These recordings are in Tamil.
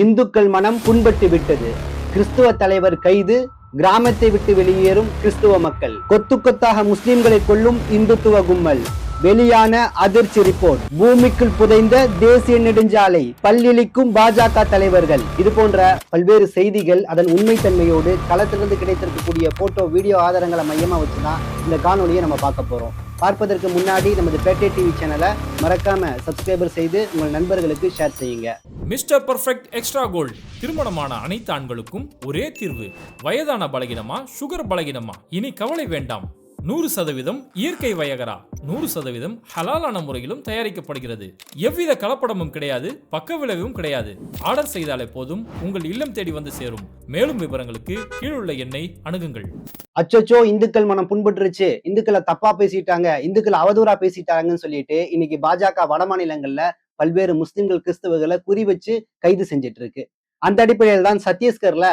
இந்துக்கள் மனம் புண்பட்டு விட்டது. கிறிஸ்துவ தலைவர் கைது, கிராமத்தை விட்டு வெளியேறும் கிறிஸ்துவ மக்கள், கொத்து கொத்தாக முஸ்லிம்களை கொல்லும் இந்துத்துவ கும்பல், வெளியான அதிர்ச்சி ரிப்போர்ட், பூமிக்குள் புதைந்த தேசிய நெடுஞ்சாலை, பல்லிழிக்கும் பாஜக தலைவர்கள், இது போன்ற பல்வேறு செய்திகள் அதன் உண்மைத்தன்மையோடு களத்திலிருந்து கிடைத்திருக்கக்கூடிய போட்டோ வீடியோ ஆதாரங்களை மையமா வச்சுதான் இந்த காணொலியை நம்ம பார்க்க போறோம். பார்ப்பதற்கு முன்னாடி நமது பேட்டை டிவி சேனலை மறக்காம சப்ஸ்கிரைபர் செய்து உங்கள் நண்பர்களுக்கு ஷேர் செய்யுங்க. மிஸ்டர் பர்ஃபெக்ட் எக்ஸ்ட்ரா கோல்டு, திருமணமான அனைத்து ஆண்களுக்கும் ஒரே தீர்வு. வயதான பலகினமா, சுகர் பலகினமா, இனி கவலை வேண்டாம். 100% இயற்கை வயகரா, 100% ஹலாலான முறையிலும் தயாரிக்கப்படுகிறது. எவ்வித கலப்படமும் கிடையாது, பக்க விளைவும் கிடையாது. ஆர்டர் செய்தாலே போதும், உங்கள் இல்லம் தேடி வந்து சேரும். மேலும் விவரங்களுக்கு கீழுள்ள எண்ணை அணுகுங்கள். அச்சோ, இந்துக்கள் மனம் புண்பட்டுருச்சு, இந்துக்களை தப்பா பேசிட்டாங்க, இந்துக்களை அவதூறா பேசிட்டாங்கன்னு சொல்லிட்டு இன்னைக்கு பாஜக வட மாநிலங்கள்ல பல்வேறு முஸ்லிம்கள் கிறிஸ்தவர்களை குறி வச்சு கைது செஞ்சிட்டு இருக்கு. அந்த அடிப்படையில் தான் சத்தீஸ்கர்ல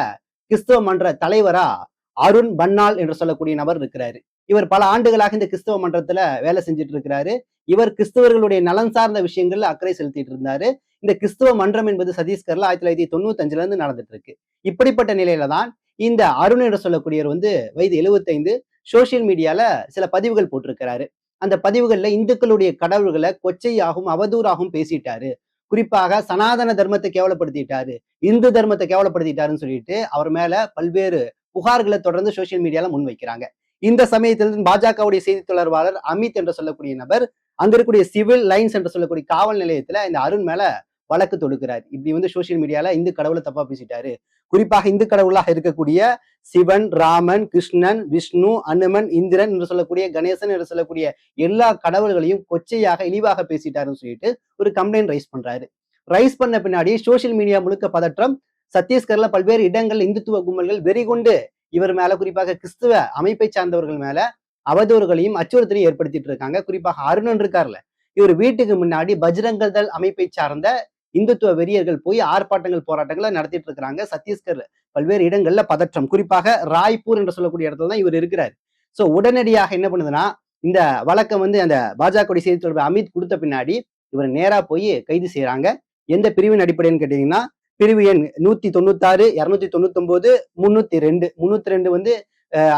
கிறிஸ்தவ மன்ற தலைவரா அருண் பன்னால் என்று சொல்லக்கூடிய நபர் இருக்கிறாரு. இவர் பல ஆண்டுகளாக இந்த கிறிஸ்தவ மன்றத்துல வேலை செஞ்சுட்டு இருக்கிறாரு. இவர் கிறிஸ்தவர்களுடைய நலன் சார்ந்த விஷயங்கள்ல அக்கறை செலுத்திட்டு இருந்தாரு. இந்த கிறிஸ்தவ மன்றம் என்பது சத்தீஸ்கர்ல 1995 இருந்து நடந்துட்டு இருக்கு. இப்படிப்பட்ட நிலையில தான் இந்த அருண் என்று சொல்லக்கூடியவர் வயது 75 சோசியல் மீடியால சில பதிவுகள் போட்டிருக்கிறாரு. அந்த பதிவுகள்ல இந்துக்களுடைய கடவுள்களை கொச்சையாகவும் அவதூறாகவும் பேசிட்டாரு. குறிப்பாக சனாதன தர்மத்தை கேவலப்படுத்திட்டாரு, இந்து தர்மத்தை கேவலப்படுத்திட்டாருன்னு சொல்லிட்டு அவர் மேல பல்வேறு புகார்களை தொடர்ந்து சோசியல் மீடியால முன்வைக்கிறாங்க. இந்த சமயத்தில் பாஜகவுடைய செய்தி தொடர்பாளர் அமித் என்று சொல்லக்கூடிய நபர் அங்க இருக்கக்கூடிய சிவில் லைன்ஸ் என்று சொல்லக்கூடிய காவல் நிலையத்துல இந்த அருண் மேல வழக்கு தொடுக்கிறார். இப்படி சோசியல் மீடியால இந்து கடவுளை தப்பா பேசிட்டாரு. குறிப்பாக இந்து கடவுளாக இருக்கக்கூடிய சிவன், ராமன், கிருஷ்ணன், விஷ்ணு, அனுமன், இந்திரன் என்று சொல்லக்கூடிய கணேசன் என்று சொல்லக்கூடிய எல்லா கடவுள்களையும் கொச்சையாக இழிவாக பேசிட்டாருன்னு சொல்லிட்டு ஒரு கம்ப்ளைண்ட் ரைஸ் பண்றாரு. ரைஸ் பண்ண பின்னாடி சோசியல் மீடியா முழுக்க பதற்றம். சத்தீஸ்கர்ல பல்வேறு இடங்கள் இந்துத்துவ கும்பல்கள் வெறிகொண்டு இவர் மேல, குறிப்பாக கிறிஸ்துவ அமைப்பை சார்ந்தவர்கள் மேல அவதூறுகளையும் அச்சுறுத்தலையும் ஏற்படுத்திட்டு இருக்காங்க. குறிப்பாக அருணன் இருக்கார்ல, இவர் வீட்டுக்கு முன்னாடி பஜ்ரங்கல் தள் அமைப்பை சார்ந்த இந்துத்துவ வெறியர்கள் போய் ஆர்ப்பாட்டங்கள், போராட்டங்களை நடத்திட்டு இருக்கிறாங்க. சத்தீஸ்கர் பல்வேறு இடங்கள்ல பதற்றம். குறிப்பாக ராய்ப்பூர் என்று சொல்லக்கூடிய இடத்துல தான் இவர் இருக்கிறார். சோ உடனடியாக என்ன பண்ணுதுன்னா, இந்த வழக்கம் அந்த பாஜக செய்தி தொடர்பு அமித் கொடுத்த பின்னாடி இவர் நேரா போய் கைது செய்யறாங்க. எந்த பிரிவின் அடிப்படைன்னு கேட்டீங்கன்னா, பிரிவு எண் 196, 299, 302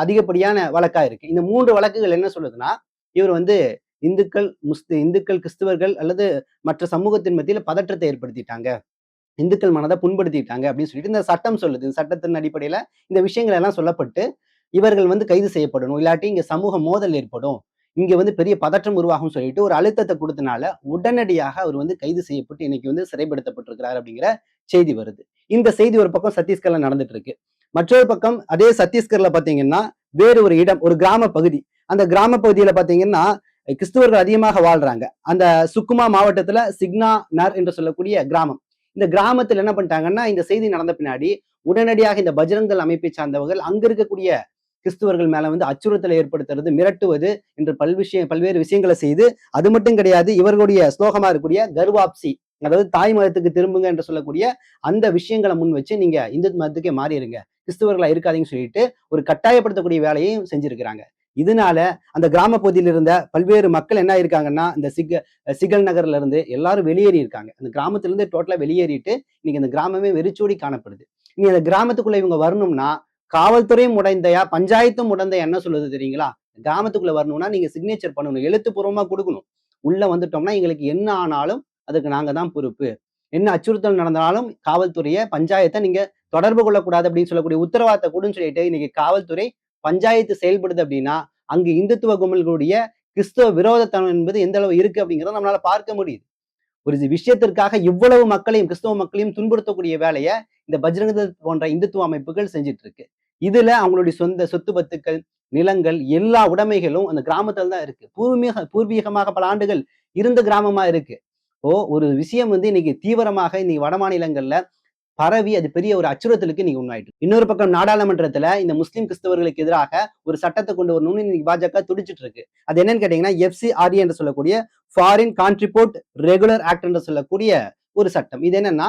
அதிகப்படியான வழக்கா இருக்கு. இந்த 3 வழக்குகள் என்ன சொல்லுதுன்னா, இவர் இந்துக்கள், கிறிஸ்தவர்கள் அல்லது மற்ற சமூகத்தின் மத்தியில பதற்றத்தை ஏற்படுத்திட்டாங்க, இந்துக்கள் மனதை புண்படுத்திட்டாங்க அப்படின்னு சொல்லிட்டு இந்த சட்டம் சொல்லுது. இந்த சட்டத்தின் அடிப்படையில இந்த விஷயங்கள் எல்லாம் சொல்லப்பட்டு இவர்கள் கைது செய்யப்படணும், இல்லாட்டி இங்க சமூக மோதல் ஏற்படும், இங்க பெரிய பதற்றம் உருவாகும் சொல்லிட்டு ஒரு அழுத்தத்தை கொடுத்தனால உடனடியாக அவர் கைது செய்யப்பட்டு இன்னைக்கு சிறைப்படுத்தப்பட்டிருக்கிறார் அப்படிங்கிற செய்தி வருது. இந்த செய்தி ஒரு பக்கம் சத்தீஸ்கர்ல நடந்துட்டு இருக்கு. மற்றொரு பக்கம் அதே சத்தீஸ்கர்ல பாத்தீங்கன்னா வேறு ஒரு இடம், ஒரு கிராம பகுதி. அந்த கிராம பகுதியில பாத்தீங்கன்னா கிறிஸ்துவர்கள் அதிகமாக வாழ்றாங்க. அந்த சுக்குமா மாவட்டத்துல சிக்னா நர் என்று சொல்லக்கூடிய கிராமம். இந்த கிராமத்துல என்ன பண்ணிட்டாங்கன்னா, இந்த செய்தி நடந்த பின்னாடி உடனடியாக இந்த பஜ்ரங்கல் அமைப்பை சார்ந்தவர்கள் அங்க இருக்கக்கூடிய கிறிஸ்துவர்கள் மேல அச்சுறுத்தலை ஏற்படுத்துறது, மிரட்டுவது என்று பல்வேறு விஷயங்களை செய்து, அது மட்டும் கிடையாது, இவர்களுடைய ஸ்லோகமா இருக்கக்கூடிய கர்வாப்சி, அதாவது தாய் மதத்துக்கு திரும்புங்க என்று சொல்லக்கூடிய அந்த விஷயங்களை முன் வச்சு நீங்க இந்து மதத்துக்கே மாறிடுங்க, கிறிஸ்துவர்களா இருக்காதீங்கன்னு சொல்லிட்டு ஒரு கட்டாயப்படுத்தக்கூடிய வேலையையும் செஞ்சிருக்கிறாங்க. இதனால அந்த கிராம பகுதியில் இருந்த பல்வேறு மக்கள் என்ன இருக்காங்கன்னா, இந்த சிகல் நகர்ல இருந்து எல்லாரும் வெளியேறி இருக்காங்க. அந்த கிராமத்துல இருந்து டோட்டலா வெளியேறிட்டு இன்னைக்கு அந்த கிராமமே வெறிச்சோடி காணப்படுது. நீங்க அந்த கிராமத்துக்குள்ள இவங்க வரணும்னா காவல்துறையும் உடைந்தையா, பஞ்சாயத்தும் உடைந்தையா என்ன சொல்லுது தெரியுங்களா? கிராமத்துக்குள்ள வரணும்னா நீங்க சிக்னேச்சர் பண்ணணும், எழுத்துப்பூர்வமா கொடுக்கணும். உள்ள வந்துட்டோம்னா எங்களுக்கு என்ன ஆனாலும் அதுக்கு நாங்க தான் பொறுப்பு, என்ன அச்சுறுத்தல் நடந்தாலும் காவல்துறைய, பஞ்சாயத்தை நீங்க தொடர்பு கொள்ளக்கூடாது அப்படின்னு சொல்லக்கூடிய உத்தரவாதத்தை கொடுன்னு சொல்லிட்டு இன்னைக்கு காவல்துறை, பஞ்சாயத்து செயல்படுது. அப்படின்னா அங்கு இந்துத்துவ கும்பல்களுடைய கிறிஸ்தவ விரோதத்தனம் என்பது எந்த அளவு இருக்கு அப்படிங்கிறத நம்மளால பார்க்க முடியுது. ஒரு விஷயத்திற்காக இவ்வளவு மக்களையும், கிறிஸ்தவ மக்களையும் துன்புறுத்தக்கூடிய வேலையை இந்த பஜ்ரங்க போன்ற இந்துத்துவ அமைப்புகள் செஞ்சிட்டு இருக்கு. இதுல அவங்களுடைய சொந்த சொத்து பத்துக்கள், நிலங்கள், எல்லா உடைமைகளும் அந்த கிராமத்துல தான் இருக்கு. பூர்வீகமாக பல ஆண்டுகள் இருந்த கிராமமா இருக்கு. ஒரு விஷயம் இன்னைக்கு தீவிரமாக இன்னைக்கு வட மாநிலங்கள்ல பரவி அது பெரிய ஒரு அச்சுறுத்தலுக்கு நீங்க உண்மையாயிட்டு. இன்னொரு பக்கம் நாடாளுமன்றத்துல இந்த முஸ்லிம் கிறிஸ்தவர்களுக்கு எதிராக ஒரு சட்டத்தை கொண்டு வரணும்னு இன்னைக்கு பாஜக துடிச்சிட்டு இருக்கு. அது என்னன்னு கேட்டீங்கன்னா, FCRA என்று சொல்லக்கூடிய ஃபாரின் கான்ட்ரிபியூட் ரெகுலர் ஆக்ட் என்று சொல்லக்கூடிய ஒரு சட்டம். இது என்னன்னா,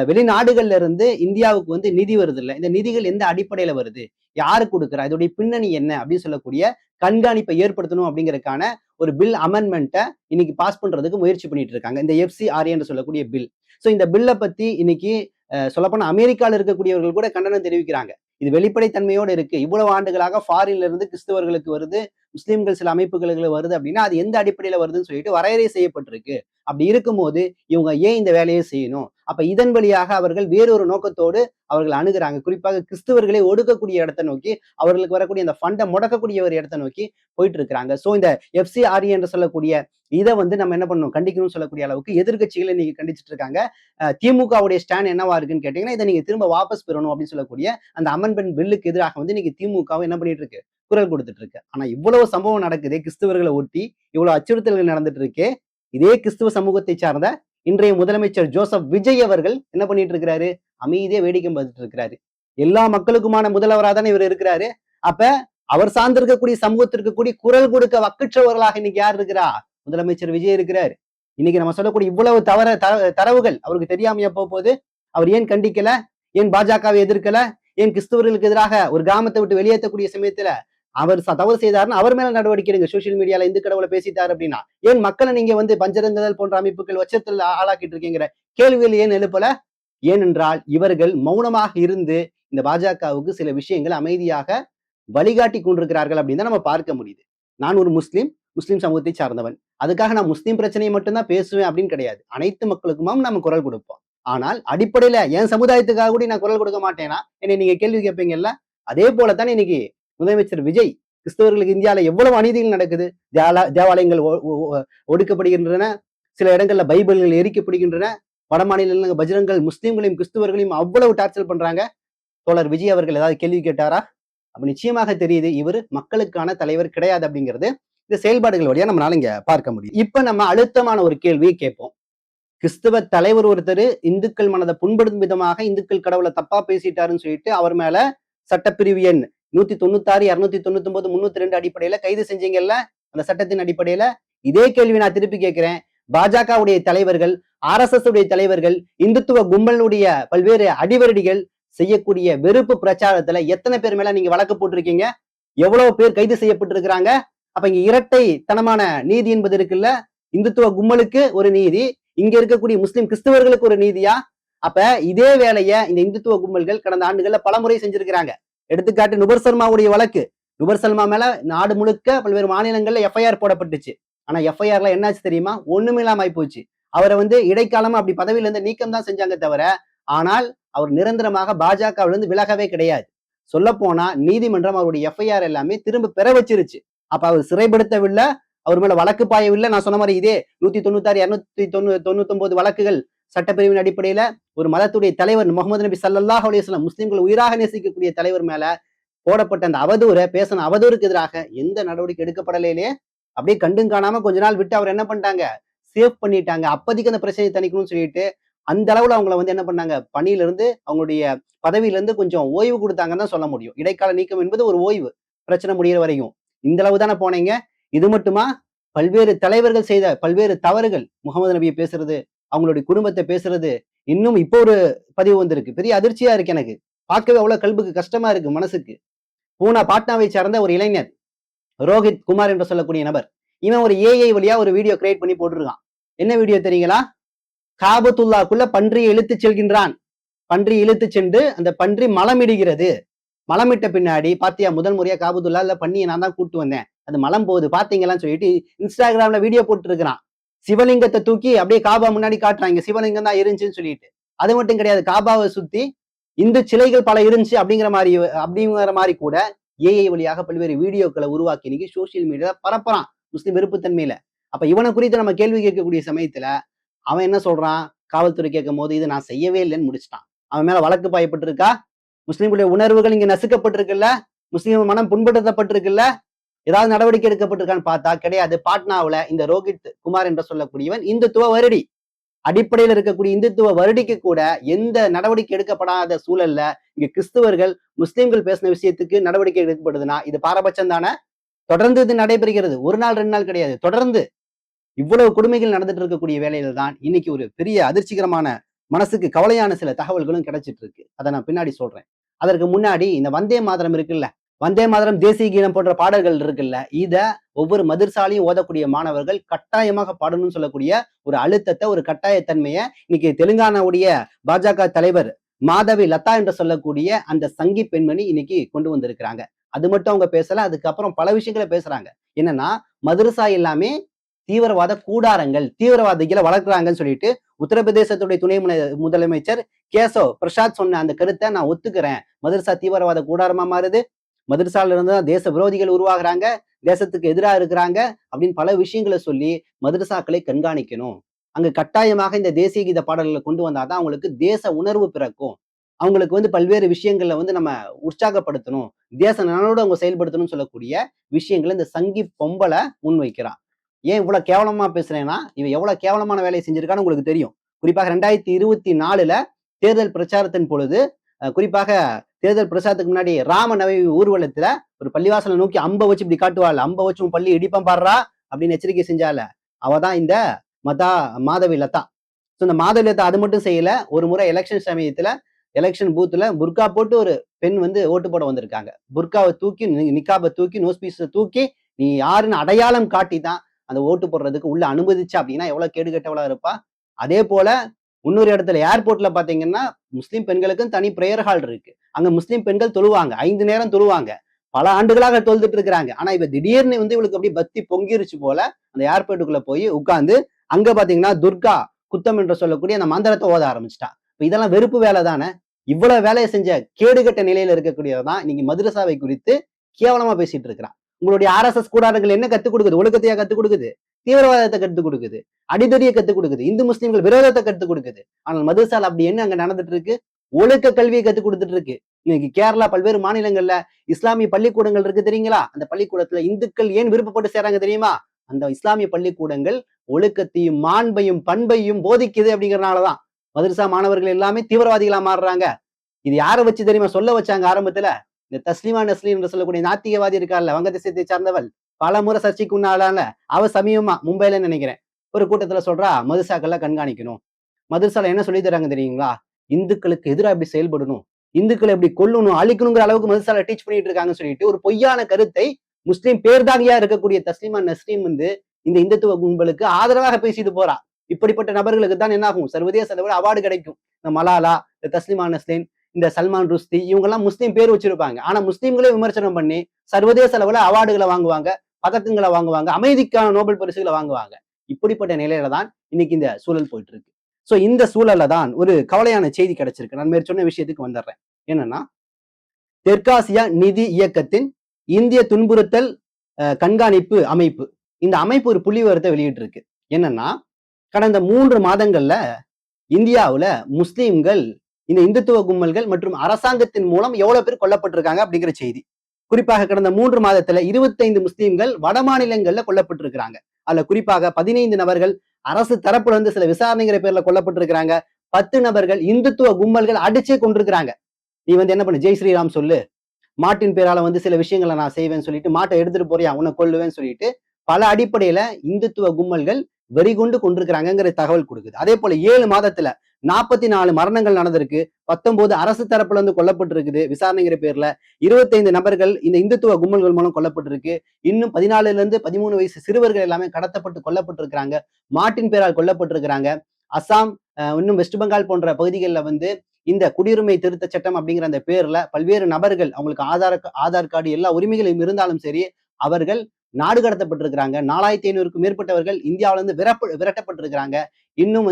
வெளிநாடுகள்ல இருந்து இந்தியாவுக்கு நிதி வருது இல்ல, இந்த நிதிகள் எந்த அடிப்படையில வருது, யாரு கொடுக்குறா, இதோடைய பின்னணி என்ன அப்படின்னு சொல்லக்கூடிய கண்காணிப்பை ஏற்படுத்தணும் அப்படிங்கறதுக்கான ஒரு பில் அமெண்ட்மெண்ட்டை இன்னைக்கு பாஸ் பண்றதுக்கு முயற்சி பண்ணிட்டு இருக்காங்க, இந்த FCRA என்று சொல்லக்கூடிய பில். சோ இந்த பில்லை பத்தி இன்னைக்கு சொல்லப்போனா அமெரிக்கால இருக்கக்கூடியவர்கள் கூட கண்டனம் தெரிவிக்கிறாங்க. இது வெளிப்படைத்தன்மையோடு இருக்கு. இவ்வளவு ஆண்டுகளாக ஃபாரின்ல இருந்து கிறிஸ்தவர்களுக்கு வருது, முஸ்லிம்கள் சில அமைப்புகளுக்கு வருது அப்படின்னா அது எந்த அடிப்படையில வருதுன்னு சொல்லிட்டு வரையறை செய்யப்பட்டிருக்கு. அப்படி இருக்கும்போது இவங்க ஏன் இந்த வேலையை செய்யணும்? அப்ப இதன் வழியாக அவர்கள் வேறொரு நோக்கத்தோடு அவர்கள் அணுகுறாங்க. குறிப்பாக கிறிஸ்தவர்களை ஒடுக்கக்கூடிய இடத்தை நோக்கி, அவர்களுக்கு வரக்கூடிய அந்த ஃபண்டை முடக்கக்கூடிய ஒரு இடத்தை நோக்கி போயிட்டு இருக்கிறாங்க. சோ இந்த எஃப்சிஆர்இ என்று சொல்லக்கூடிய இதை வந்து நம்ம என்ன பண்ணணும், கண்டிக்கணும்னு சொல்லக்கூடிய அளவுக்கு எதிர்க்கட்சிகளை இன்னைக்கு கண்டிச்சிட்டு இருக்காங்க. திமுகவுடைய ஸ்டாண்ட் என்னவா இருக்குன்னு கேட்டீங்கன்னா, இதை நீங்க திரும்ப வாபஸ் பெறணும் அப்படின்னு சொல்லக்கூடிய அந்த அமெண்ட்மெண்ட் பில்லுக்கு எதிராக வந்து இன்னைக்கு திமுக என்ன பண்ணிட்டு இருக்கு, குரல் கொடுத்துட்டு இருக்கு. ஆனா இவ்வளவு சம்பவம் நடக்குது, கிறிஸ்தவர்களை ஒட்டி இவ்வளவு அச்சுறுத்தல்கள் நடந்துட்டு இருக்கு. இதே கிறிஸ்துவ சமூகத்தை சார்ந்த இன்றைய முதலமைச்சர் ஜோசப் விஜய் அவர்கள் என்ன பண்ணிட்டு இருக்கிறாரு, அமைதியா வேடிக்கை பார்த்துட்டு இருக்கிறாரு. எல்லா மக்களுக்குமான முதல்வராக தானே இவர் இருக்கிறாரு. அப்ப அவர் சார்ந்திருக்கக்கூடிய சமூகத்திற்கு கூடி குரல் கொடுக்க வக்குற்றவர்களாக இன்னைக்கு யார் இருக்கிறா, முதலமைச்சர் விஜய் இருக்கிறார். இன்னைக்கு நம்ம சொல்லக்கூடிய இவ்வளவு தரவுகள் அவருக்கு தெரியாமையா போகுது. அவர் ஏன் கண்டிக்கல, ஏன் பாஜகவை எதிர்க்கல, ஏன் கிறிஸ்தவர்களுக்கு எதிராக ஒரு கிராமத்தை விட்டு வெளியேற்றக்கூடிய சமயத்துல அவர் தவறு செய்தாருன்னு அவர் மேல நடவடிக்கை எடுங்க. சோசியல் மீடியால இந்து கடவுளை பேசிட்டாரு அப்படின்னா ஏன் மக்களை நீங்க வந்து பஞ்சரங்குதல் போன்ற அமைப்புகள் வச்சத்தில் ஆளாக்கிட்டு இருக்கீங்கிற கேள்விகள் ஏன் எழுப்பல? ஏனென்றால் இவர்கள் மௌனமாக இருந்து இந்த பாஜகவுக்கு சில விஷயங்கள் அமைதியாக வழிகாட்டி கொண்டிருக்கிறார்கள் அப்படின்னு தான் நம்ம பார்க்க முடியுது. நான் ஒரு முஸ்லிம் சமூகத்தை சார்ந்தவன். அதுக்காக நான் முஸ்லிம் பிரச்சனையை மட்டும்தான் பேசுவேன் அப்படின்னு கிடையாது. அனைத்து மக்களுக்குமாம் நம்ம குரல் கொடுப்போம். ஆனால் அடிப்படையில என் சமுதாயத்துக்காக கூட நான் குரல் கொடுக்க மாட்டேனா என்னை நீங்க கேள்வி கேட்பீங்கல்ல. அதே போலத்தான் இன்னைக்கு முதலமைச்சர் விஜய் கிறிஸ்தவர்களுக்கு இந்தியாவில எவ்வளவு அநீதிகள் நடக்குது. தேவாலயங்கள் ஒடுக்கப்படுகின்றன, சில இடங்கள்ல பைபிள்கள் எரிக்கப்படுகின்றன, வட மாநில பஜ்ரங்கள் முஸ்லிம்களையும் கிறிஸ்தவர்களையும் அவ்வளவு டார்ச்சர் பண்றாங்க. தோழர் விஜய் அவர்கள் ஏதாவது கேள்வி கேட்டாரா? அப்ப நிச்சயமாக தெரியுது இவர் மக்களுக்கான தலைவர் கிடையாது அப்படிங்கிறது இந்த செயல்பாடுகள் வழியா நம்மளால இங்க பார்க்க முடியும். இப்ப நம்ம அழுத்தமான ஒரு கேள்வியை கேட்போம். கிறிஸ்தவ தலைவர் ஒருத்தர் இந்துக்கள் மனதை புண்படுத்தும் விதமாக இந்துக்கள் கடவுளை தப்பா பேசிட்டாருன்னு சொல்லிட்டு அவர் மேல சட்டப்பிரிவு எண் 196, 299, 302 அடிப்படையில கைது செஞ்சீங்கல்ல, அந்த சட்டத்தின் அடிப்படையில இதே கேள்வி நான் திருப்பி கேட்கிறேன். பாஜகவுடைய தலைவர்கள், RSS உடைய தலைவர்கள், இந்துத்துவ கும்பலுடைய பல்வேறு அடிவரடிகள் செய்யக்கூடிய வெறுப்பு பிரச்சாரத்துல எத்தனை பேர் மேல நீங்க வழக்கு போட்டிருக்கீங்க? எவ்வளவு பேர் கைது செய்யப்பட்டிருக்கிறாங்க? அப்ப இங்க இரட்டை தனமான நீதி என்பது இருக்குல்ல. இந்துத்துவ கும்பலுக்கு ஒரு நீதி, இங்க இருக்கக்கூடிய முஸ்லிம் கிறிஸ்தவர்களுக்கு ஒரு நீதியா? அப்ப இதே வேலைய இந்த இந்துத்துவ கும்பல்கள் கடந்த ஆண்டுகள்ல பல முறை செஞ்சிருக்கிறாங்க. எடுத்துக்காட்டு நுபர் சர்மாவுடைய வழக்கு. நுபர் சர்மா மேல நாடு முழுக்க பல்வேறு மாநிலங்கள்ல எஃப்ஐஆர் போடப்பட்டுச்சு. ஆனா எஃப்ஐஆர்ல என்னாச்சு தெரியுமா? ஒண்ணுமே இல்லாம ஆயிப்போச்சு. அவரை வந்து இடைக்காலமா அப்படி பதவியில இருந்து நீக்கம் தான் செஞ்சாங்க தவிர, ஆனால் அவர் நிரந்தரமாக பாஜகவில இருந்து விலகவே கிடையாது. சொல்ல போனா நீதிமன்றம் அவருடைய எஃப்ஐஆர் எல்லாமே திரும்ப பெற வச்சிருச்சு. அப்ப அவர் சிறைப்படுத்தவில்லை, அவர் மேல வழக்கு பாயவில்லை. நான் சொன்ன மாதிரி இதே 196, 299 வழக்குகள் சட்டப்பிரிவின் அடிப்படையில ஒரு மதத்துடைய தலைவர் முகமது நபி ஸல்லல்லாஹு அலைஹி வஸல்லம் முஸ்லிம்கள் உயிராக நேசிக்கக்கூடிய தலைவர் மேல போடப்பட்ட அந்த பேசின அவதூறுக்கு எதிராக எந்த நடவடிக்கை எடுக்கப்படலையே. அப்படியே கண்டும் காணாம கொஞ்ச நாள் விட்டு அவர் என்ன பண்ணிட்டாங்க, சேவ் பண்ணிட்டாங்க. அப்போதைக்கு அந்த பிரச்சனையை தணிக்கணும்னு சொல்லிட்டு அந்த அளவுல அவங்கள வந்து என்ன பண்ணாங்க, பணியில இருந்து அவங்களுடைய பதவியில இருந்து கொஞ்சம் ஓய்வு கொடுத்தாங்கன்னு தான் சொல்ல முடியும். இடைக்கால நீக்கம் என்பது ஒரு ஓய்வு, பிரச்சனை முடிகிற வரையும். இந்த அளவு தானே போனீங்க. இது மட்டுமா, பல்வேறு தலைவர்கள் செய்த பல்வேறு தவறுகள், முகமது நபியை பேசுறது, அவங்களுடைய குடும்பத்தை பேசுறது, இன்னும் இப்போ ஒரு பதிவு வந்திருக்கு. பெரிய அதிர்ச்சியா இருக்கு எனக்கு. பார்க்கவே அவ்வளவு கல்புக்கு கஷ்டமா இருக்கு, மனசுக்கு. பாட்னாவை சார்ந்த ஒரு இளைஞர் ரோஹித் குமார் என்று சொல்லக்கூடிய நபர், இவன் ஒரு ஏஐ வழியா ஒரு வீடியோ கிரியேட் பண்ணி போட்டுருக்கான். என்ன வீடியோ தெரியுங்களா? காபத்துல்லாக்குள்ள பன்றியை இழுத்து செல்கின்றான். பன்றி இழுத்து சென்று அந்த பன்றி மலமிடுகிறது. மலமிட்ட பின்னாடி பாத்தியா, முதல் முறையா காபத்துல்லா இல்ல பண்ணியை நான் தான் கூட்டு வந்தேன், அது மலம் போகுது பாத்தீங்களான்னு சொல்லிட்டு இன்ஸ்டாகிராம்ல வீடியோ போட்டு இருக்கிறான். சிவலிங்கத்தை தூக்கி அப்படியே காபா முன்னாடி காட்டுறாங்க, சிவலிங்கம் தான் இருந்துச்சுன்னு சொல்லிட்டு. அது மட்டும் கிடையாது, காபாவை சுத்தி இந்து சிலைகள் பல இருந்துச்சு அப்படிங்கிற மாதிரி கூட ஏஐ வழியாக பல்வேறு வீடியோக்களை உருவாக்கி இன்னைக்கு சோசியல் மீடியால பரப்புறான் முஸ்லிம் வெறுப்புத்தன்மையில. அப்ப இவனை குறித்து நம்ம கேள்வி கேட்கக்கூடிய சமயத்துல அவன் என்ன சொல்றான், காவல்துறை கேட்கும் போது இது நான் செய்யவே இல்லைன்னு முடிச்சிட்டான். அவன் மேல வழக்கு பாயப்பட்டிருக்கா? முஸ்லிம்களுடைய உணர்வுகள் இங்க நசுக்கப்பட்டிருக்குல்ல, முஸ்லிம் மனம் புண்படுத்தப்பட்டிருக்குல்ல, ஏதாவது நடவடிக்கை எடுக்கப்பட்டிருக்கான்னு பார்த்தா கிடையாது. பாட்னாவுல இந்த ரோஹித் குமார் என்று சொல்லக்கூடியவன் இந்துத்துவ வருடி, அடிப்படையில் இருக்கக்கூடிய இந்துத்துவ வருடிக்கு கூட எந்த நடவடிக்கை எடுக்கப்படாத சூழல்ல இங்க கிறிஸ்தவர்கள் முஸ்லிம்கள் பேசின விஷயத்துக்கு நடவடிக்கை எடுக்கப்படுதுன்னா இது பாரபட்சம் தானே. தொடர்ந்து இது நடைபெறுகிறது, ஒரு நாள் 2 நாள் கிடையாது, தொடர்ந்து இவ்வளவு கொடுமைகள் நடந்துட்டு இருக்கக்கூடிய வேலையில தான் இன்னைக்கு ஒரு பெரிய அதிர்ச்சிகரமான, மனசுக்கு கவலையான சில தகவல்களும் கிடைச்சிட்டு இருக்கு. அதை நான் பின்னாடி சொல்றேன். அதற்கு முன்னாடி இந்த வந்தே மாதரம் இருக்குல்ல, வந்தே மாதரம், தேசிய கீதம் போன்ற பாடல்கள் இருக்குல்ல, இத ஒவ்வொரு மதர்சாலையும் ஓதக்கூடிய மாணவர்கள் கட்டாயமாக பாடணும்னு சொல்லக்கூடிய ஒரு அழுத்தத்தை, ஒரு கட்டாயத்தன்மையை இன்னைக்கு தெலுங்கானாவுடைய பாஜக தலைவர் மாதவி லதா என்று சொல்லக்கூடிய அந்த சங்கி பெண்மணி இன்னைக்கு கொண்டு வந்திருக்கிறாங்க. அது மட்டும் அவங்க பேசல, அதுக்கப்புறம் பல விஷயங்களை பேசுறாங்க. என்னன்னா, மதரசா எல்லாமே தீவிரவாத கூடாரங்கள், தீவிரவாதிகளை வளர்க்குறாங்கன்னு சொல்லிட்டு உத்தரப்பிரதேசத்துடைய துணை முதலமைச்சர் கேசவ் பிரசாத் சொன்ன அந்த கருத்தை நான் ஒத்துக்கிறேன். மதரசா தீவிரவாத கூடாரமா மாறுது, மதரசால இருந்து தான் தேச விரோதிகள் உருவாகுறாங்க, தேசத்துக்கு எதிராக இருக்கிறாங்க அப்படின்னு பல விஷயங்களை சொல்லி மதரசாக்களை கண்காணிக்கணும். அங்க கட்டாயமாக இந்த தேசிய கீத பாடல்களை கொண்டு வந்தாதான் அவங்களுக்கு தேச உணர்வு பிறக்கும். அவங்களுக்கு பல்வேறு விஷயங்கள்ல நம்ம உற்சாகப்படுத்தணும், தேச நலனோடு அவங்க செயல்படுத்தணும்னு சொல்லக்கூடிய விஷயங்களை இந்த சங்கி பொம்பளை முன்வைக்கிறா. ஏன் இவ்வளவு கேவலமா பேசுறேன்னா, இவன் எவ்வளவு கேவலமான வேலையை செஞ்சிருக்கான்னு உங்களுக்கு தெரியும். குறிப்பாக 2024ல தேர்தல் பிரச்சாரத்தின் பொழுது, குறிப்பாக தேர்தல் பிரச்சாரத்துக்கு முன்னாடி ராமநவமி ஊர்வலத்துல ஒரு பள்ளிவாசலை நோக்கி அம்ப வச்சு இப்படி காட்டுவாள், அம்ப வச்சு உன் பள்ளி இடிப்பம் பாடுறா அப்படின்னு எச்சரிக்கை செஞ்சால, அவதான் இந்த மாதவி லதா. ஸோ இந்த மாதவி லதா அது மட்டும் செய்யல, ஒரு முறை எலெக்ஷன் சமயத்துல எலெக்ஷன் பூத்துல புர்கா போட்டு ஒரு பெண் ஓட்டு போட வந்திருக்காங்க. புர்காவை தூக்கி, நிக்காபை தூக்கி, நோஸ் பீஸை தூக்கி, நீ யாருன்னு அடையாளம் காட்டி தான் அந்த ஓட்டு போடுறதுக்கு உள்ள அனுமதிச்சா அப்படின்னா எவ்வளவு கேடு கெட்டவளா இருப்பா. அதே போல இன்னொரு இடத்துல ஏர்போர்ட்ல பாத்தீங்கன்னா முஸ்லிம் பெண்களுக்கும் தனி பிரேயர் ஹால் இருக்கு. அங்க முஸ்லிம் பெண்கள் தொழுவாங்க, 5 நேரம் தொழுவாங்க, பல ஆண்டுகளாக தொழுதுட்டு இருக்கிறாங்க. ஆனா இப்ப திடீர்னு இவளுக்கு அப்படி பக்தி பொங்கிருச்சு போல அந்த ஏர்போர்ட்டுக்குள்ள போய் உட்கார்ந்து அங்க பாத்தீங்கன்னா துர்கா குத்தம் என்று சொல்லக்கூடிய அந்த மந்திரத்தை ஓத ஆரம்பிச்சிட்டா. இப்ப இதெல்லாம் வெறுப்பு வேலை தானே. இவ்வளவு வேலையை செஞ்ச கேடுகட்ட நிலையில இருக்கக்கூடியதான் இன்னைக்கு மதரசாவை குறித்து கேவலமா பேசிட்டு இருக்கிறான். உங்களுடைய RSS கூடாரங்கள் என்ன கத்துக் கொடுக்குது? ஒழுக்கத்தையா கத்துக் கொடுக்குது? தீவிரவாதத்தை கத்துக் கொடுக்குது, அடிதடியை கத்துக் கொடுக்குது, இந்து முஸ்லிம்கள் விரோதத்தை கத்துக் கொடுக்குது. ஆனால் மதரசால அப்படி என்ன அங்க நடந்துட்டு இருக்கு? ஒழுக்க கல்வியை கத்துக் கொடுத்துட்டு இருக்கு. இன்னைக்கு கேரளா பல்வேறு மாநிலங்கள்ல இஸ்லாமிய பள்ளிக்கூடங்கள் இருக்கு தெரியுங்களா? அந்த பள்ளிக்கூடத்துல இந்துக்கள் ஏன் விருப்பப்பட்டு சேராங்க தெரியுமா? அந்த இஸ்லாமிய பள்ளிக்கூடங்கள் ஒழுக்கத்தையும் மாண்பையும் பண்பையும் போதிக்குது அப்படிங்கறதுனாலதான் மதரசா மாணவர்கள் எல்லாமே தீவிரவாதிகளா மாறுறாங்க. இது யாரை வச்சு தெரியுமா சொல்ல வச்சாங்க ஆரம்பத்துல? இந்த தஸ்லிமா நஸ்லின் என்று சொல்லக்கூடிய நாத்திகவாதி இருக்கார்ல, வங்கதேசத்தை சார்ந்தவள், பல முறை சர்ச்சைக்கு உண்டான அவ சமயமா மும்பைல நினைக்கிறேன் ஒரு கூட்டத்துல சொல்றா, மதரசாக்கள்ல கண்காணிக்கணும். மதரசால என்ன சொல்லி தராங்க தெரியுங்களா? இந்துக்களுக்கு எதிராக எப்படி செயல்படணும், இந்துக்களை எப்படி கொல்லணும், அழிக்கணுங்கிற அளவுக்கு மதரசால டீச் பண்ணிட்டு இருக்காங்கன்னு சொல்லிட்டு ஒரு பொய்யான கருத்தை முஸ்லீம் பேர்தாகியா இருக்கக்கூடிய தஸ்லிமா நஸ்ரீன் இந்த இந்துத்துவ கும்பலுக்கு ஆதரவாக பேசிட்டு போறா. இப்படிப்பட்ட நபர்களுக்கு தான் என்ன ஆகும்? சர்வதேச அளவில் அவார்டு கிடைக்கும். இந்த மலாலா, இந்த தஸ்லிமா நஸ்லின், இந்த சல்மான் ருஷ்தி, இவங்க எல்லாம் முஸ்லீம் பேர் வச்சிருப்பாங்க. ஆனா முஸ்லீம்களே விமர்சனம் பண்ணி சர்வதேச அளவுல அவார்டுகளை வாங்குவாங்க, பதக்கங்களை வாங்குவாங்க, அமைதிக்கான நோபல் பரிசுகளை வாங்குவாங்க. இப்படிப்பட்ட நிலையில தான் இன்னைக்கு இந்த சூழல் போயிட்டு இருக்கு. சோ இந்த சூழல்ல தான் ஒரு கவலையான செய்தி கிடைச்சிருக்கு. நான் மேற் சொன்ன விஷயத்துக்கு வந்துடுறேன். என்னன்னா, தெற்காசியா நிதி இயக்கத்தின் இந்திய துன்புறுத்தல் கண்காணிப்பு அமைப்பு, இந்த அமைப்பு ஒரு புள்ளி விவரத்தை வெளியிட்டு இருக்கு. என்னன்னா, கடந்த 3 மாதங்கள்ல இந்தியாவுல முஸ்லிம்கள், இந்த இந்துத்துவ கும்பல்கள் மற்றும் அரசாங்கத்தின் மூலம் எவ்வளவு பேர் கொல்லப்பட்டிருக்காங்க அப்படிங்கிற செய்தி. குறிப்பாக கடந்த 3 மாதத்துல 25 முஸ்லிம்கள் வட மாநிலங்கள்ல கொல்லப்பட்டிருக்கிறாங்க. அதுல குறிப்பாக 15 நபர்கள் அரசு தரப்புல இருந்து சில விசாரணைங்கிற பேர்ல கொல்லப்பட்டிருக்கிறாங்க. 10 நபர்கள் இந்துத்துவ கும்பல்கள் அடிச்சே கொண்டிருக்கிறாங்க. நீ என்ன பண்ணு, ஜெய் ஸ்ரீராம் சொல்லு, மாட்டின் பேரால சில விஷயங்களை நான் செய்வேன்னு சொல்லிட்டு மாட்டை எடுத்துட்டு போறியா, உன்னை கொல்லுவேன்னு சொல்லிட்டு பல அடிப்படையில இந்துத்துவ கும்பல்கள் வெறிகொண்டு கொண்டிருக்கிறாங்கிற தகவல் கொடுக்குது. அதே போல 7 மாதத்துல 44 மரணங்கள் நடந்திருக்கு, 19 அரசு தரப்புல இருந்து கொல்லப்பட்டிருக்குது விசாரணைங்கிற பேர்ல, 25 நபர்கள் இந்த இந்துத்துவ கும்பல்கள் மூலம் கொல்லப்பட்டிருக்கு. இன்னும் 14ல இருந்து 13 வயசு சிறுவர்கள் எல்லாமே கடத்தப்பட்டு கொல்லப்பட்டிருக்கிறாங்க, மாட்டின் பேரால் கொல்லப்பட்டிருக்கிறாங்க. அசாம், இன்னும் வெஸ்ட் பெங்கால் போன்ற பகுதிகளில் இந்த குடியுரிமை திருத்த சட்டம் அப்படிங்கிற அந்த பேர்ல பல்வேறு நபர்கள், அவங்களுக்கு ஆதார் கார்டு எல்லா உரிமைகளும் இருந்தாலும் சரி, அவர்கள் நாடு கடத்தப்பட்டிருக்கிறாங்க. 4500க்கும் மேற்பட்டவர்கள் இந்தியாவில இருந்து விரட்டப்பட்டிருக்கிறாங்க. இன்னும்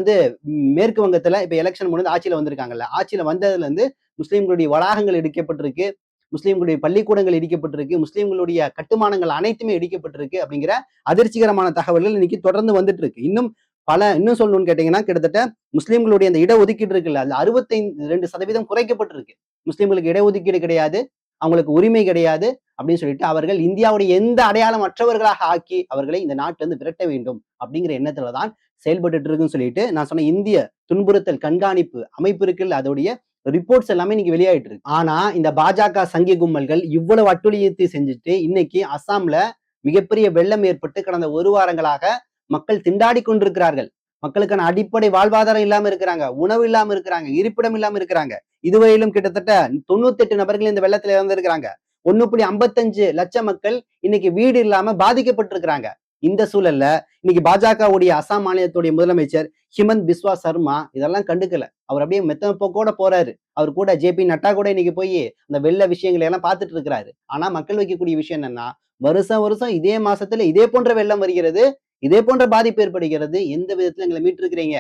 மேற்கு வங்கத்துல இப்ப எலெக்ஷன் முடிந்து ஆட்சியில வந்திருக்காங்கல்ல, ஆட்சியில வந்ததுல இருந்து முஸ்லிம்களுடைய வளாகங்கள் இடிக்கப்பட்டிருக்கு, முஸ்லிம்களுடைய பள்ளிக்கூடங்கள் இடிக்கப்பட்டிருக்கு, முஸ்லிம்களுடைய கட்டுமானங்கள் அனைத்துமே இடிக்கப்பட்டிருக்கு அப்படிங்கிற அதிர்ச்சிகரமான தகவல்கள் இன்னைக்கு தொடர்ந்து வந்துட்டு இருக்கு. இன்னும் சொல்லணும்னு கேட்டீங்கன்னா, கிட்டத்தட்ட முஸ்லிம்களுடைய அந்த இடஒதுக்கீடு இருக்குல்ல, அதுல 62% குறைக்கப்பட்டிருக்கு. முஸ்லிம்களுக்கு இடஒதுக்கீடு கிடையாது, அவங்களுக்கு உரிமை கிடையாது அப்படின்னு சொல்லிட்டு அவர்கள் இந்தியாவுடைய எந்த அடையாளம் அற்றவர்களாக ஆக்கி அவர்களை இந்த நாட்டில இருந்து விரட்ட வேண்டும் அப்படிங்கிற எண்ணத்துலதான் செயல்பட்டு இருக்குன்னு சொல்லிட்டு நான் சொன்ன இந்திய துன்புறுத்தல் கண்காணிப்பு அமைப்பு இருக்குல்ல, அதோடைய ரிப்போர்ட்ஸ் எல்லாமே இன்னைக்கு வெளியாயிட்டு இருக்கு. ஆனா இந்த பாஜக சங்கி கும்பல்கள் இவ்வளவு அட்டுழியத்தை செஞ்சுட்டு இன்னைக்கு அசாம்ல மிகப்பெரிய வெள்ளம் ஏற்பட்டு கடந்த 1 வாரங்களாக மக்கள் திண்டாடி கொண்டிருக்கிறார்கள். மக்களுக்கான அடிப்படை வாழ்வாதாரம் இல்லாம இருக்கிறாங்க, உணவு இல்லாம இருக்கிறாங்க, இருப்பிடம் இல்லாம இருக்கிறாங்க. இதுவரையிலும் கிட்டத்தட்ட 98 நபர்கள் இந்த வெள்ளத்துல இறந்திருக்கிறாங்க. 1.55 லட்சம் மக்கள் இன்னைக்கு வீடு இல்லாம பாதிக்கப்பட்டிருக்கிறாங்க. இந்த சூழல்ல இன்னைக்கு பாஜகவுடைய அசாம் மாநிலத்துடைய முதலமைச்சர் ஹிமந்த் பிஸ்வா சர்மா இதெல்லாம் கண்டுக்கல. அவர் அப்படியே மெத்த போக்கோட போறாரு. அவர் கூட ஜே.பி. நட்டா கூட இன்னைக்கு போய் அந்த வெள்ள விஷயங்களை எல்லாம் பார்த்துட்டு இருக்கிறாரு. ஆனா மக்கள் வைக்கக்கூடிய விஷயம் என்னன்னா, வருஷம் இதே மாசத்துல இதே போன்ற வெள்ளம் வருகிறது, இதே போன்ற பாதிப்பு ஏற்படுகிறது, எந்த விதத்துல எங்களை மீட்டிருக்கிறீங்க,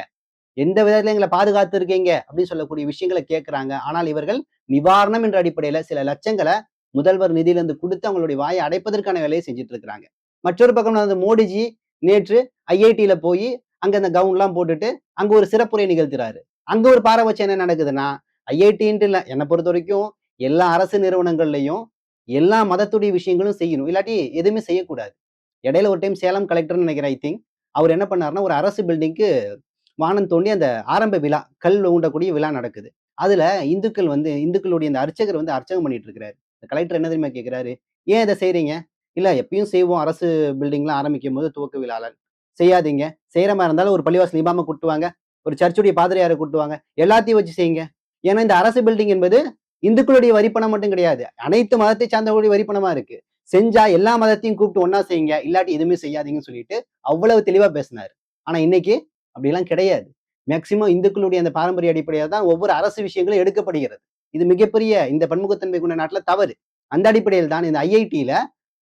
எந்த விதத்துல எங்களை பாதுகாத்து இருக்கீங்க அப்படின்னு சொல்லக்கூடிய விஷயங்களை கேட்கிறாங்க. ஆனால் இவர்கள் நிவாரணம் என்ற அடிப்படையில சில லட்சங்களை முதல்வர் நிதியிலிருந்து கொடுத்து அவங்களுடைய வாயை அடைப்பதற்கான வேலையை செஞ்சுட்டு இருக்கிறாங்க. மற்றொரு பக்கம் அந்த மோடிஜி நேற்று ஐஐடியில போய் அங்க அந்த கவுன் எல்லாம் போட்டுட்டு அங்க ஒரு சிறப்புரை நிகழ்த்துறாரு. அங்க ஒரு பாரபட்சம் என்ன நடக்குதுன்னா, ஐஐடின்ட்டு இல்ல, என்னை பொறுத்த வரைக்கும் எல்லா அரசு நிறுவனங்கள்லயும் எல்லா மதத்துடைய விஷயங்களும் செய்யணும், இல்லாட்டி எதுவுமே செய்யக்கூடாது. இடையில ஒரு டைம் சேலம் கலெக்டர்னு நினைக்கிறேன், ஐ திங்க் அவர் என்ன பண்ணாருன்னா, ஒரு அரசு பில்டிங்க்கு வானம் தோண்டி அந்த ஆரம்ப விழா, கல் ஊண்டக்கூடிய விழா நடக்குது. அதுல இந்துக்களுடைய அந்த அர்ச்சகர் வந்து அர்ச்சகம் பண்ணிட்டு இருக்கிறாரு. கலெக்டர் என்ன தெரியுமா கேட்கிறாரு, ஏன் இதை செய்றீங்க? இல்ல எப்பயும் செய்வோம், அரசு பில்டிங்லாம் ஆரம்பிக்கும் போது துவக்க விழால செய்யாதீங்க, செய்யற மாதிரி இருந்தாலும் ஒரு பள்ளிவாசல் இமாம கூட்டுவாங்க, ஒரு சர்ச்சுடைய பாதிரியாரை கூட்டுவாங்க, எல்லாத்தையும் வச்சு செய்யுங்க. ஏன்னா இந்த அரசு பில்டிங் என்பது இந்துக்களுடைய வரிப்பணம் மட்டும் கிடையாது, அனைத்து மதத்தை சார்ந்தவர்களுடைய வரிப்பணமா இருக்கு. செஞ்சா எல்லா மதத்தையும் கூப்பிட்டு ஒன்னா செய்யுங்க, இல்லாட்டி எதுவுமே செய்யாதீங்கன்னு சொல்லிட்டு அவ்வளவு தெளிவா பேசினாரு. ஆனா இன்னைக்கு அப்படிலாம் கிடையாது. மேக்சிமம் இந்துக்களுடைய அந்த பாரம்பரிய அடிப்படையாக தான் ஒவ்வொரு அரசு விஷயங்களும் எடுக்கப்படுகிறது. இது மிகப்பெரிய இந்த பன்முகத்தன்மை கொண்ட நாட்டுல தவறு. அந்த அடிப்படையில் தான் இந்த ஐஐடியில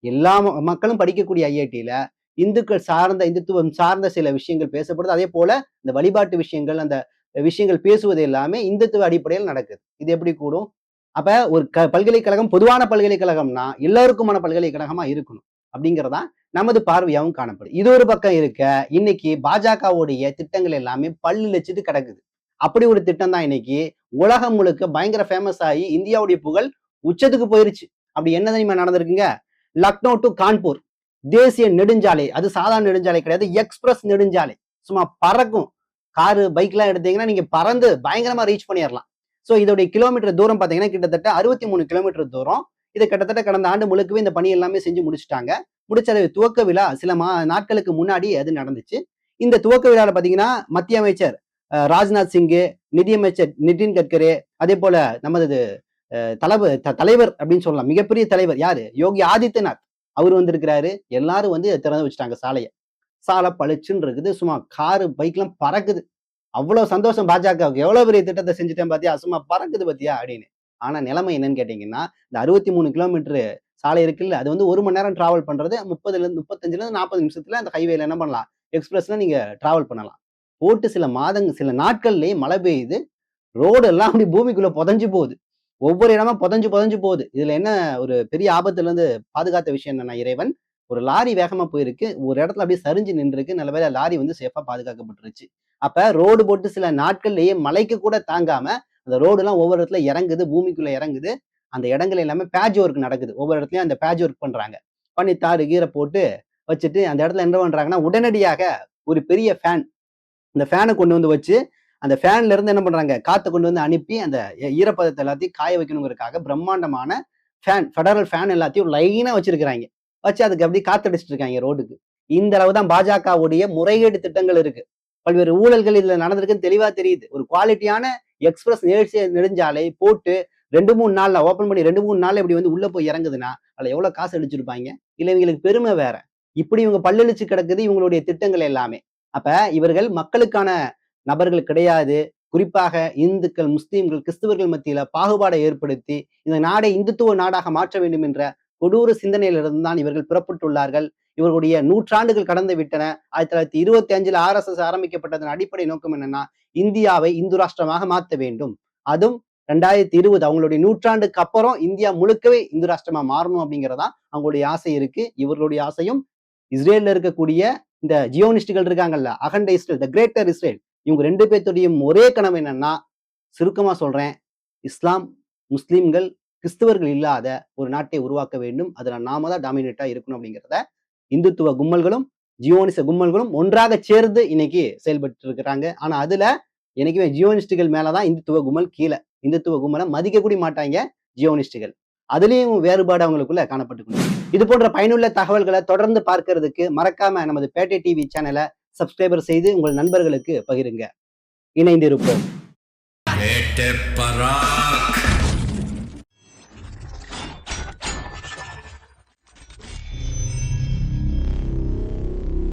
எல்லா மக்களும் படிக்கக்கூடிய ஐஐடியில இந்துத்துவம் சார்ந்த சில விஷயங்கள் பேசப்படுது. அதே போல இந்த வழிபாட்டு விஷயங்கள், அந்த விஷயங்கள் பேசுவது எல்லாமே இந்துத்துவ அடிப்படையில் நடக்குது. இது எப்படி கூடும்? அப்ப ஒரு பல்கலைக்கழகம் பொதுவான பல்கலைக்கழகம்னா எல்லாருக்குமான பல்கலைக்கழகமா இருக்கணும் அப்படிங்கிறதா நமது பார்வையாகவும் காணப்படுது. இது ஒரு பக்கம் இருக்க, இன்னைக்கு பாஜகவுடைய திட்டங்கள் எல்லாமே பல்லு லட்சிட்டு கிடக்குது. அப்படி ஒரு திட்டம் தான் இன்னைக்கு உலகம் முழுக்க பயங்கர ஃபேமஸ் ஆகி இந்தியாவுடைய புகழ் உச்சத்துக்கு போயிருச்சு. அப்படி என்ன தெரியுமா நடந்திருக்குங்க? லக்னோ டு கான்பூர் தேசிய நெடுஞ்சாலை, அது சாதாரண நெடுஞ்சாலை கிடையாது, எக்ஸ்பிரஸ் நெடுஞ்சாலை. சும்மா பறக்கும். காரு பைக்லாம் எடுத்தீங்கன்னா நீங்க பறந்து பயங்கரமா ரீச் பண்ணிடலாம். ஸோ இதோடைய கிலோமீட்டர் தூரம் பார்த்தீங்கன்னா கிட்டத்தட்ட 63 கிலோமீட்டர் தூரம். இது கிட்டத்தட்ட கடந்த ஆண்டு முழுக்கவே இந்த பணி எல்லாமே செஞ்சு முடிச்சுட்டாங்க. முடிச்ச துவக்க விழா சில நாட்களுக்கு முன்னாடி அது நடந்துச்சு. இந்த துவக்க விழாவில் பார்த்தீங்கன்னா மத்திய அமைச்சர் ராஜ்நாத் சிங்கு, நிதியமைச்சர் நிதின் கட்கரி, அதே போல நமது தலைவர் அப்படின்னு சொல்லலாம், மிகப்பெரிய தலைவர் யாரு, யோகி ஆதித்யநாத், அவர் வந்திருக்கிறாரு. எல்லாரும் வந்து திறந்து வச்சுட்டாங்க சாலையை. சாலை பளிச்சுன்னு இருக்குது, சும்மா காரு பைக்லாம் பறக்குது. அவ்வளவு சந்தோஷம் பாஜகவுக்கு, எவ்வளவு பெரிய திட்டத்தை செஞ்சுட்டேன் பாத்தியா, சும்மா பறக்குது பாத்தியா அப்படின்னு. ஆனா நிலைமை என்னன்னு கேட்டீங்கன்னா, இந்த 63 கிலோமீட்டர் சாலை இருக்குல்ல, அது வந்து 1 மணி நேரம் டிராவல் பண்றது 35 நிமிஷத்துல அந்த ஹைவேல என்ன பண்ணலாம், எக்ஸ்பிரஸ்ல நீங்க டிராவல் பண்ணலாம். போட்டு சில நாட்கள்லயே மழை பெய்யுது, ரோடு எல்லாம் அப்படி பூமிக்குள்ள புதஞ்சு போகுது, ஒவ்வொரு இடமா புதஞ்சு போகுது. இதுல என்ன ஒரு பெரிய ஆபத்துல இருந்து பாதுகாத்த விஷயம் என்னன்னா, இறைவன் ஒரு லாரி வேகமா போயிருக்கு, ஒரு இடத்துல அப்படியே சரிஞ்சு நின்றுருக்கு, நல்ல வேளை லாரி வந்து சேஃபா பாதுகாக்கப்பட்டுருச்சு. அப்ப ரோடு போட்டு சில நாட்கள்லயே மழைக்கு கூட தாங்காம அந்த ரோடு எல்லாம் ஒவ்வொரு இடத்துல இறங்குது, பூமிக்குள்ள இறங்குது. அந்த இடங்கள் எல்லாமே பேட்ச் ஒர்க் நடக்குது, ஒவ்வொரு இடத்துலயும் அந்த பேட்ச் ஒர்க் பண்றாங்க. பண்ணி தாறு கீரை போட்டு வச்சுட்டு அந்த இடத்துல என்ன பண்றாங்கன்னா, உடனடியாக ஒரு பெரிய ஃபேன், இந்த ஃபேனை கொண்டு வந்து வச்சு அந்த ஃபேன்ல இருந்து என்ன பண்றாங்க, காத்தை கொண்டு வந்து அனுப்பி அந்த ஈரப்பதத்தை எல்லாத்தையும் காய வைக்கணுங்கிறதுக்காக பிரம்மாண்டமான ஃபேன், ஃபெடரல் ஃபேன் எல்லாத்தையும் லைனா வச்சிருக்கிறாங்க. வச்சு அதுக்கு அப்படியே காத்தடிச்சிட்டு இருக்காங்க ரோடுக்கு. இந்த அளவு தான் பாஜகவுடைய முறைகேடு திட்டங்கள் இருக்கு. பல்வேறு ஊழல்கள் இதுல நடந்திருக்குன்னு தெளிவா தெரியுது. ஒரு குவாலிட்டியான எக்ஸ்பிரஸ் நெடுஞ்சாலை போட்டு 2-3 நாள்ல ஓபன் பண்ணி 2-3 நாள்ல இப்படி வந்து உள்ள போய் இறங்குதுன்னா அதுல எவ்வளவு காசு அடிச்சிருப்பாங்க. இல்ல இவங்களுக்கு பெருமை வேற. இப்படி இவங்க பல்லளிச்சு கிடக்குது இவங்களுடைய திட்டங்கள் எல்லாமே. அப்ப இவர்கள் மக்களுக்கான நபர்கள் கிடையாது. குறிப்பாக இந்துக்கள், முஸ்லீம்கள், கிறிஸ்தவர்கள் மத்தியில பாகுபாடை ஏற்படுத்தி இந்த நாடை இந்துத்துவ நாடாக மாற்ற வேண்டும் என்ற கொடூர சிந்தனையிலிருந்து தான் இவர்கள் புறப்பட்டுள்ளார்கள். இவர்களுடைய நூற்றாண்டுகள் கடந்து விட்டன. 1925 RSS ஆரம்பிக்கப்பட்டதன் அடிப்படை நோக்கம் என்னன்னா, இந்தியாவை இந்து ராஷ்டிரமாக மாற்ற வேண்டும். அதுவும் 2020 அவங்களுடைய நூற்றாண்டுக்கு அப்புறம் இந்தியா முழுக்கவே இந்து ராஷ்டிரமா மாறணும் அப்படிங்கிறதா அவங்களுடைய ஆசை இருக்கு. இவர்களுடைய ஆசையும் இஸ்ரேல்ல இருக்கக்கூடிய இந்த ஜியோனிஸ்டுகள் இருக்காங்கல்ல, அகண்ட இஸ்ரேல், த கிரேட்டர் இஸ்ரேல், இவங்க 2 பேர்த்துடைய ஒரே கனவு என்னன்னா, சுருக்கமா சொல்றேன், இஸ்லாம், முஸ்லிம்கள், கிறிஸ்தவர்கள் இல்லாத ஒரு நாட்டை உருவாக்க வேண்டும். அதுல நாம தான் டாமினேட்டா இருக்கணும் அப்படிங்கிறத இந்துத்துவ கும்மல்களும் ஜியோனிச கும்மல்களும் ஒன்றாக சேர்ந்து இன்னைக்கு செயல்பட்டு இருக்கிறாங்க. ஆனா அதுல என்னைக்குமே ஜியோனிஸ்டுகள் மேலதான் இந்துத்துவ கும்மல் கீழே. இந்துத்துவ கும்மலை மதிக்க கூட மாட்டாங்க ஜியோனிஸ்டுகள். அதுலயும் வேறுபாடு அவங்களுக்குள்ள காணப்பட்டு. இது போன்ற பயனுள்ள தகவல்களை தொடர்ந்து பார்க்கிறதுக்கு மறக்காம நமது பேட்டை டிவி சேனலை சப்ஸ்கிரைபர் செய்து உங்கள் நண்பர்களுக்கு பகிருங்க. இணைந்திருப்போம்.